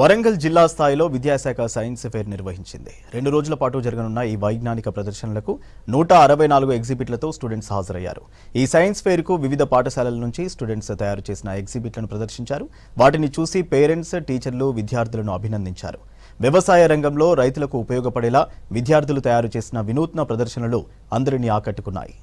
వరంగల్ జిల్లా స్థాయిలో విద్యాశాఖ సైన్స్ ఫెయిర్ నిర్వహించింది. 2 రోజుల పాటు జరగనున్న ఈ వైజ్ఞానిక ప్రదర్శనలకు 164 ఎగ్జిబిట్లతో స్టూడెంట్స్ హాజరయ్యారు. ఈ సైన్స్ ఫెయిర్ కు వివిధ పాఠశాలల నుంచి స్టూడెంట్స్ తయారు చేసిన ఎగ్జిబిట్లను ప్రదర్శించారు. వాటిని చూసి పేరెంట్స్, టీచర్లు విద్యార్థులను అభినందించారు. వ్యవసాయ రంగంలో రైతులకు ఉపయోగపడేలా విద్యార్థులు తయారు చేసిన వినూత్న ప్రదర్శనలు అందరినీ ఆకట్టుకున్నాయి.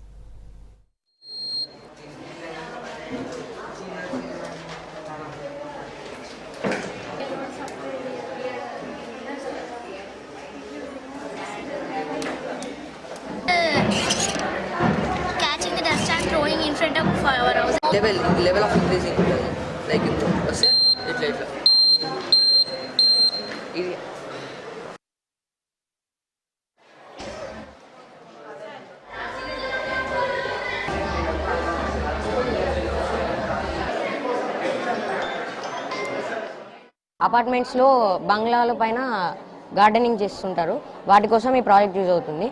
Catching the dust and throwing in front of our house. Level of increasing like వస్తే ఇట్లా ఇది అపార్ట్మెంట్స్లో బంగ్లాల పైన గార్డెనింగ్ చేస్తుంటారు. వాటి కోసం ఈ ప్రాజెక్ట్ యూజ్ అవుతుంది.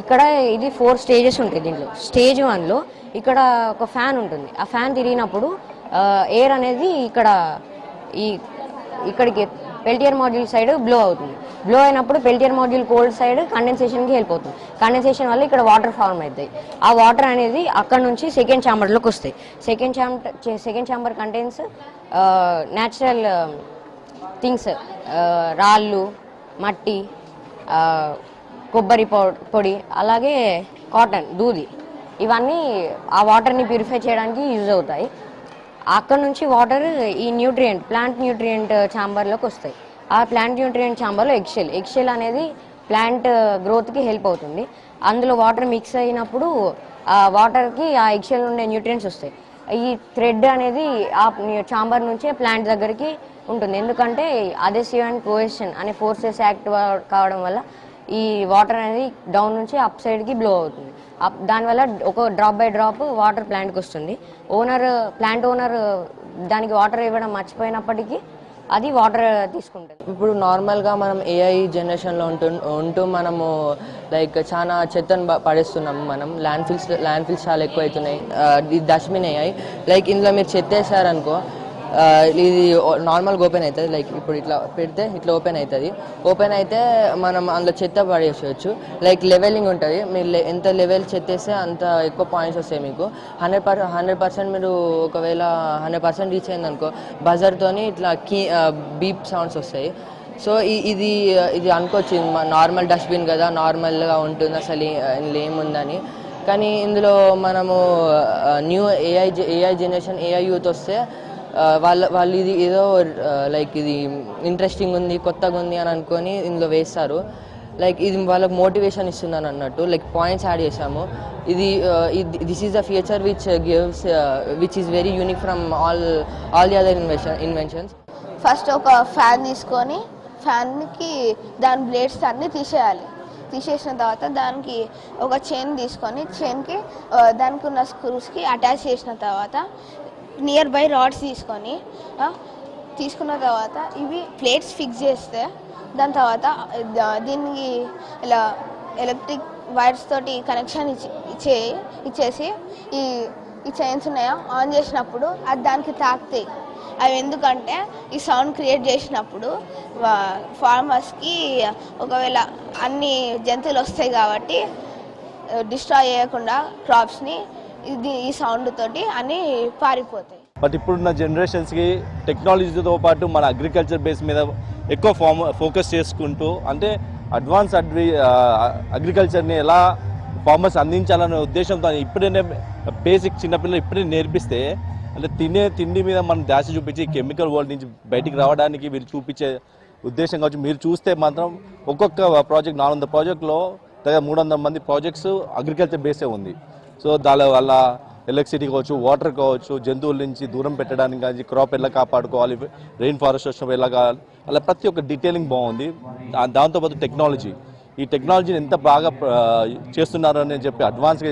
ఇక్కడ ఇది 4 స్టేజెస్ ఉంటాయి. దీంట్లో స్టేజ్ 1లో ఇక్కడ ఒక ఫ్యాన్ ఉంటుంది. ఆ ఫ్యాన్ తిరిగినప్పుడు ఎయిర్ అనేది ఇక్కడికి పెల్టియర్ మాడ్యూల్ సైడ్ బ్లో అవుతుంది. బ్లో అయినప్పుడు పెల్టియర్ మాడ్యూల్ కోల్డ్ సైడ్ కండెన్సేషన్కి హెల్ప్ అవుతుంది. కండెన్సేషన్ వల్ల ఇక్కడ వాటర్ ఫార్మ్ అవుతాయి. ఆ వాటర్ అనేది అక్కడ నుంచి సెకండ్ ఛాంబర్లోకి వస్తాయి. Second chamber contains natural things, రాళ్ళు, మట్టి, కొబ్బరి పొడి, అలాగే కాటన్, దూది, ఇవన్నీ ఆ వాటర్ని ప్యూరిఫై చేయడానికి యూజ్ అవుతాయి. అక్కడ నుంచి వాటర్ ఈ ప్లాంట్ న్యూట్రియంట్ ఛాంబర్లోకి వస్తాయి. ఆ ప్లాంట్ న్యూట్రియంట్ ఛాంబర్లో ఎగ్షెల్ అనేది ప్లాంట్ గ్రోత్కి హెల్ప్ అవుతుంది. అందులో వాటర్ మిక్స్ అయినప్పుడు ఆ వాటర్కి ఆ ఎగ్షెల్ ఉండే న్యూట్రియంట్స్ వస్తాయి. ఈ థ్రెడ్ అనేది ఆ ఛాంబర్ నుంచే ప్లాంట్ దగ్గరికి ఉంటుంది. ఎందుకంటే అదెసివ్ అండ్ కోహెషన్ అనే ఫోర్సెస్ యాక్ట్ కావడం వల్ల ఈ వాటర్ అనేది డౌన్ నుంచి అప్ సైడ్కి బ్లో అవుతుంది. దానివల్ల ఒక డ్రాప్ బై డ్రాప్ వాటర్ ప్లాంట్కి వస్తుంది. ప్లాంట్ ఓనర్ దానికి వాటర్ ఇవ్వడం మర్చిపోయినప్పటికీ అది వాటర్ తీసుకుంటుంది. ఇప్పుడు నార్మల్గా మనం ఏఐ జనరేషన్లో ఉంటూ మనము లైక్ చాలా చెత్తను పడేస్తున్నాము. మనం ల్యాండ్ ఫిల్స్ చాలా ఎక్కువ అవుతున్నాయి. డస్ట్బిన్ ఏఐ లైక్ ఇందులో మీరు చెత్త వేసారనుకో ఇది నార్మల్గా ఓపెన్ అవుతుంది. లైక్ ఇప్పుడు ఇట్లా పెడితే ఇట్లా ఓపెన్ అవుతుంది. ఓపెన్ అయితే మనం అందులో చెత్త పడేసేయచ్చు. లైక్ లెవెలింగ్ ఉంటుంది. మీరు ఎంత లెవెల్ చెత్త వేస్తే అంత ఎక్కువ పాయింట్స్ వస్తాయి మీకు. 100% మీరు ఒకవేళ 100% రీచ్ అయిందనుకో బజర్తో ఇట్లా బీప్ సౌండ్స్ వస్తాయి. సో ఇది అనుకోవచ్చు నార్మల్ డస్ట్బిన్ కదా, నార్మల్గా ఉంటుంది, అసలు ఏముందని. కానీ ఇందులో మనము new AI generation AI youth వస్తే వాళ్ళు ఇది ఏదో లైక్ ఇది ఇంట్రెస్టింగ్ ఉంది, కొత్తగా ఉంది అని అనుకొని ఇందులో వేస్తారు. లైక్ ఇది వాళ్ళకి మోటివేషన్ ఇస్తుందని అన్నట్టు లైక్ పాయింట్స్ యాడ్ చేసాము. This is the future which is very unique from all the other inventions. First ఒక ఫ్యాన్ తీసుకొని ఫ్యాన్కి దాని బ్లేడ్స్ అన్నీ తీసేసిన తర్వాత దానికి ఒక చైన్ తీసుకొని చైన్కి దానికి ఉన్న స్క్రూస్కి అటాచ్ చేసిన తర్వాత నియర్ బై రాడ్స్ తీసుకున్న తర్వాత ఇవి ప్లేట్స్ ఫిక్స్ చేస్తే దాని తర్వాత దీనికి ఇలా ఎలక్ట్రిక్ వైర్స్ తోటి కనెక్షన్ ఇచ్చేసి ఈ చైన్స్ ఉన్నాయా ఆన్ చేసినప్పుడు అది దానికి తాకుతాయి. అవి ఎందుకంటే ఈ సౌండ్ క్రియేట్ చేసినప్పుడు ఫార్మర్స్కి ఒకవేళ అన్ని జంతువులు వస్తాయి కాబట్టి డిస్ట్రాయ్ చేయకుండా క్రాప్స్ని ఈ సౌండ్ తోటి అన్ని పారిపోతాయి. బట్ ఇప్పుడున్న జనరేషన్స్కి టెక్నాలజీతో పాటు మన అగ్రికల్చర్ బేస్ మీద ఎక్కువ ఫోకస్ చేసుకుంటూ అంటే అడ్వాన్స్ అగ్రికల్చర్ని ఎలా ఫార్మర్స్ అందించాలనే ఉద్దేశంతో ఇప్పుడే బేసిక్ చిన్నపిల్లలు ఇప్పుడే నేర్పిస్తే అంటే తిండి మీద మనం ధ్యాస చూపించి కెమికల్ వరల్డ్ నుంచి బయటికి రావడానికి వీరు చూపించే ఉద్దేశం కావచ్చు. మీరు చూస్తే మాత్రం ఒక్కొక్క ప్రాజెక్ట్ 400 ప్రాజెక్టులో దగ్గర 300 మంది ప్రాజెక్ట్స్ అగ్రికల్చర్ బేసే ఉంది. సో దాని వల్ల ఎలక్ట్రిసిటీ కావచ్చు, వాటర్ కావచ్చు, జంతువుల నుంచి దూరం పెట్టడానికి కానీ క్రాప్ ఎలా కాపాడుకోవాలి, రెయిన్ ఫారెస్ట్ వచ్చినప్పుడు ఎలా కావాలి, అలా ప్రతి ఒక్క డీటెయిలింగ్ బాగుంది. దాంతోపాటు ఈ టెక్నాలజీని ఎంత బాగా చేస్తున్నారు అని చెప్పి అడ్వాన్స్గా